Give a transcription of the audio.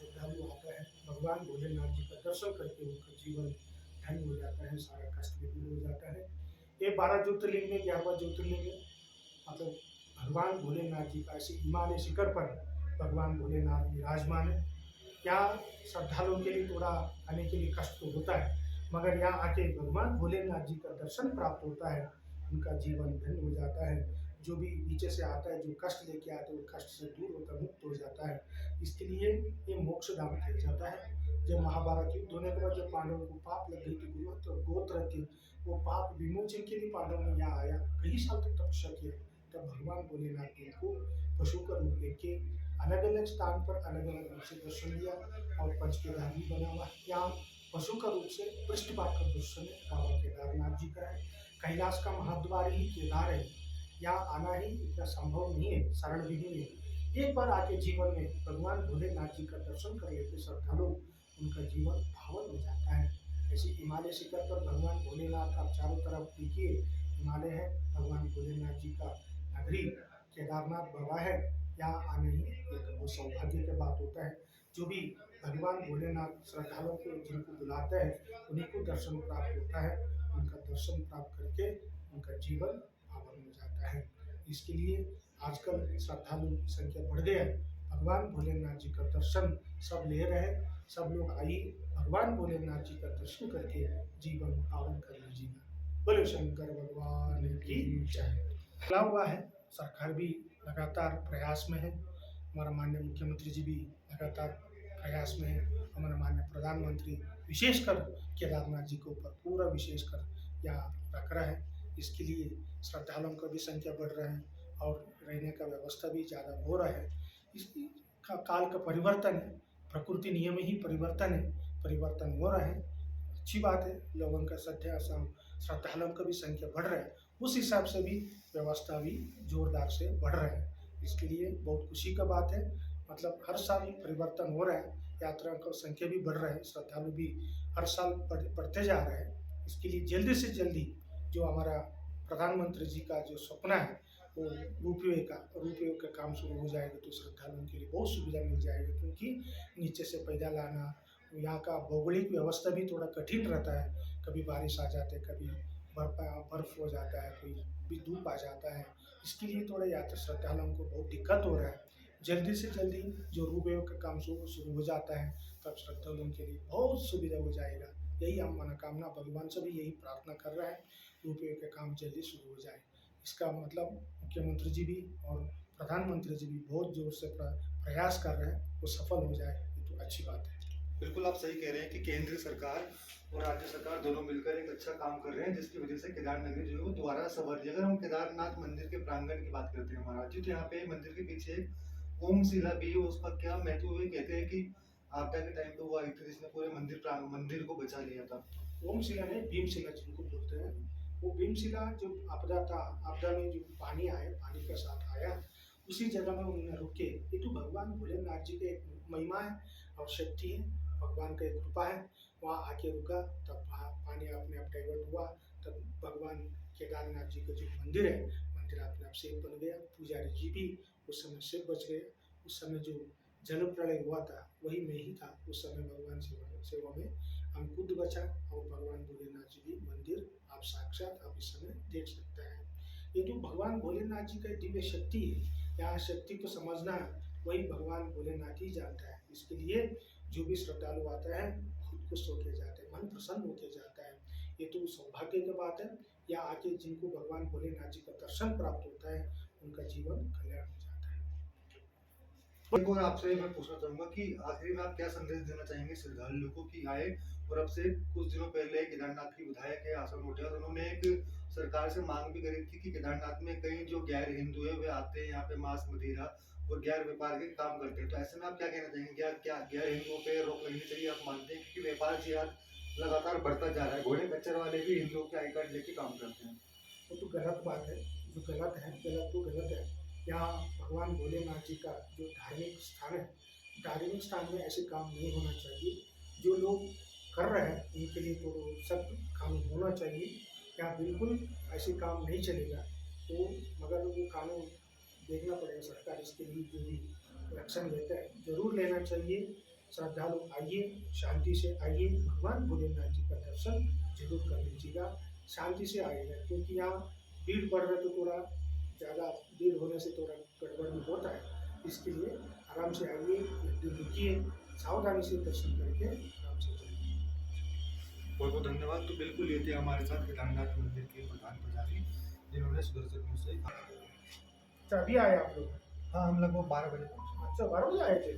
श्रद्धालु आता है, भगवान भोलेनाथ जी का दर्शन करके उनका जीवन धन्य हो जाता है, सारा कष्ट भी दूर हो जाता है। ये 12 ज्योतिर्लिंग में 11वां ज्योतिर्लिंग है, मतलब भगवान भोलेनाथ जी का ऐसे हिमालय शिखर पर भगवान भोलेनाथ विराजमान है। यहाँ श्रद्धालुओं के लिए थोड़ा आने के लिए कष्ट तो होता है, मगर यहाँ आके भगवान भोलेनाथ जी का दर्शन प्राप्त होता है, उनका जीवन धन्य हो जाता है। जो भी नीचे से आता है, जो कष्ट लेके आता है, वो कष्ट से दूर होकर मुक्त हो जाता है। इसके लिए ये मोक्ष धाम किया जाता है। जब महाभारत युद्ध होने के बाद जब पांडवों को पाप लग गई थी, गोत्र के, वो पाप विमोचन के लिए पांडव ने यहाँ आया, कई साल तक तपस्या किया। तब भगवान भोलेनाथ ने उनको पशु का रूप लेके अलग अलग स्थान पर अलग अलग रूप से दर्शन दिया और पंचकेदार भी बना हुआ है। यहाँ पशु का रूप से पृष्ठभाग का दर्शन है बाबा केदारनाथ जी का है। कैलाश का महाद्वार ही केदार है, यहाँ आना ही इतना संभव नहीं है, शरण भी नहीं है। एक बार आके जीवन में भगवान भोलेनाथ जी का दर्शन कर लेते श्रद्धालु, उनका जीवन पावन हो जाता है। ऐसे हिमालय शिखर पर भगवान भोलेनाथ आप चारों तरफ देखिए, हिमालय है, भगवान भोलेनाथ जी का नगरी केदारनाथ बाबा है। यहाँ आने ही एक वो सौभाग्य की बात होता है। जो भी भगवान भोलेनाथ श्रद्धालुओं को जिनको बुलाते हैं, उन्हीं को दर्शन प्राप्त होता है। उनका दर्शन प्राप्त करके उनका जीवन पावन हो जाता है। इसके लिए आजकल श्रद्धालु संख्या बढ़ गया है। भगवान भोलेनाथ जी का दर्शन सब ले रहे हैं, सब लोग आइए भगवान भोलेनाथ जी का दर्शन करके जीवन पावन कर लीजिएगा। बोले शंकर भगवान की जय। खुला हुआ है, सरकार भी लगातार प्रयास में है, हमारा माननीय मुख्यमंत्री जी भी लगातार प्रयास में है, हमारा माननीय प्रधानमंत्री विशेषकर केदारनाथ जी के ऊपर पूरा विशेषकर यहाँ रख रहा है। इसके लिए श्रद्धालुओं का भी संख्या बढ़ रहा है और रहने का व्यवस्था भी ज़्यादा हो रहा है। इसकी काल का परिवर्तन है, प्रकृति नियम ही परिवर्तन है, परिवर्तन हो रहा है। अच्छी बात है, लोगों का श्रद्धालुओं का भी संख्या बढ़ रहा है, उस हिसाब से भी व्यवस्था भी जोरदार से बढ़ रहा है। इसके लिए बहुत खुशी का बात है, मतलब हर साल परिवर्तन हो रहा है, यात्रा का संख्या भी बढ़ रहा है, श्रद्धालु भी हर साल बढ़ते जा रहे हैं। इसके लिए जल्दी से जल्दी जो हमारा प्रधानमंत्री जी का जो सपना है, वो रोपवे का काम शुरू हो जाएगा तो श्रद्धालुओं के लिए बहुत सुविधा मिल जाएगी। क्योंकि नीचे से पैदल आना, यहाँ का भौगोलिक व्यवस्था भी थोड़ा कठिन रहता है, कभी बारिश आ जाते, कभी बर्फ हो जाता है, कभी धूप आ जाता है। इसके लिए थोड़ा यात्रा श्रद्धालुओं को बहुत दिक्कत हो रहा है। जल्दी से जल्दी जो रोपवे का काम शुरू हो जाता है, तब श्रद्धालुओं के लिए बहुत सुविधा हो जाएगा। यही हम मनोकामना भगवान से भी यही प्रार्थना कर रहे हैं, रोपवे का काम जल्दी शुरू हो जाए। इसका मतलब मुख्यमंत्री जी भी और प्रधानमंत्री जी भी बहुत जोर से प्रयास कर रहे हैं, वो सफल हो जाए, ये तो अच्छी बात है। बिल्कुल आप सही कह रहे हैं कि केंद्र सरकार और राज्य सरकार दोनों मिलकर एक अच्छा काम कर रहे हैं, जिसकी वजह से केदार नगरी जो है वो दोबारा संवर रही है। अगर हम केदारनाथ मंदिर के प्रांगण की बात करते हैं महाराज जी, तो यहाँ पे मंदिर के पीछे ओम शिला भी है। उसका क्या महत्व है? कहते हैं कि आपदा के टाइम पे वो आई थी जिसने पूरे मंदिर को बचा लिया था। ओम शिला नहीं, भीम शिला जिनको बोलते हैं, वो भीम शिला जो आपदा था, आपदा में जो पानी आया, पानी के साथ आया, उसी जगह में उन्होंने रुके। ये तो भगवान भोलेनाथ जी के एक महिमा है और शक्ति है, भगवान का एक कृपा है। वहाँ आके रुका, तब पानी अपने आप डाइवर्ट हुआ, तब भगवान केदारनाथ जी का जो मंदिर है, मंदिर अपने आप सेफ बन गया। पुजारी जी भी उस समय सेफ बच गए। उस समय जो जल प्रलय हुआ था वही मैं ही था, उस समय भगवान सेवा में हम खुद बचा। और भगवान भोलेनाथ जी भी मंदिर आप साक्षात आप इस समय देख सकते हैं। ये जो भगवान भोलेनाथ जी का दिव्य शक्ति है, यहाँ शक्ति को समझना वही भगवान भोलेनाथ ही जानता है। इसके लिए जो भी श्रद्धालु आता है खुद खुश होके जाते हैं, मन प्रसन्न होके जाता है। ये तो सौभाग्य की बात है, या आके जिनको भगवान भोलेनाथ जी का दर्शन प्राप्त होता है, उनका जीवन कल्याण हो जाता है। एक और आपसे मैं पूछना चाहूंगा कि आखिरी में आप क्या संदेश देना चाहेंगे श्रद्धालु लोगों की आए? और अब से कुछ दिनों पहले केदारनाथ की विधायक है आसन मोटियार, उन्होंने एक सरकार से मांग भी करी थी कि केदारनाथ में कई जो गैर हिंदू है वे आते हैं यहाँ पे मांस मदिरा और गैर व्यापार के काम करते हैं। तो ऐसे में आप क्या कहना चाहेंगे? क्या गैर हिंदुओं पे रोक लगनी चाहिए? आप मानते हैं कि व्यापार जिहाद लगातार बढ़ता जा रहा है, घोड़े खच्चर वाले भी हिंदुओं के आई कार्ड लेके काम करते हैं? वो तो गलत बात है, जो गलत है गलत तो गलत है। यहाँ भगवान भोलेनाथ जी का जो धार्मिक स्थान है, धार्मिक स्थान में ऐसे काम नहीं होना चाहिए। जो लोग कर रहे हैं उनके लिए तो सख्त कानून होना चाहिए। यहाँ बिल्कुल ऐसे काम नहीं चलेगा, तो मगर वो कानून देखना पड़ेगा, सरकार इसके लिए जो भी एक्शन लेता है जरूर लेना चाहिए। श्रद्धालु आइए, शांति से आइए, भगवान भोलेनाथ जी का दर्शन जरूर कर लीजिएगा, शांति से आइएगा, क्योंकि यहाँ भीड़ बढ़ रहा है तो थोड़ा ज़्यादा भीड़ होने से थोड़ा गड़बड़ भी होता है। इसके लिए आराम से आइए, एक दिन रुकिए, सावधानी से दर्शन करके आराम से जाइए। बहुत बहुत धन्यवाद। तो बिल्कुल ये थे हमारे साथ केदारनाथ मंदिर के प्रधान पुजारी, जिन्होंने सुदर्शन मुझसे अच्छा, अभी आए आप लोग? हाँ, हम लगभग 12 बजे पहुँचे। अच्छा, 12 बजे आए थे।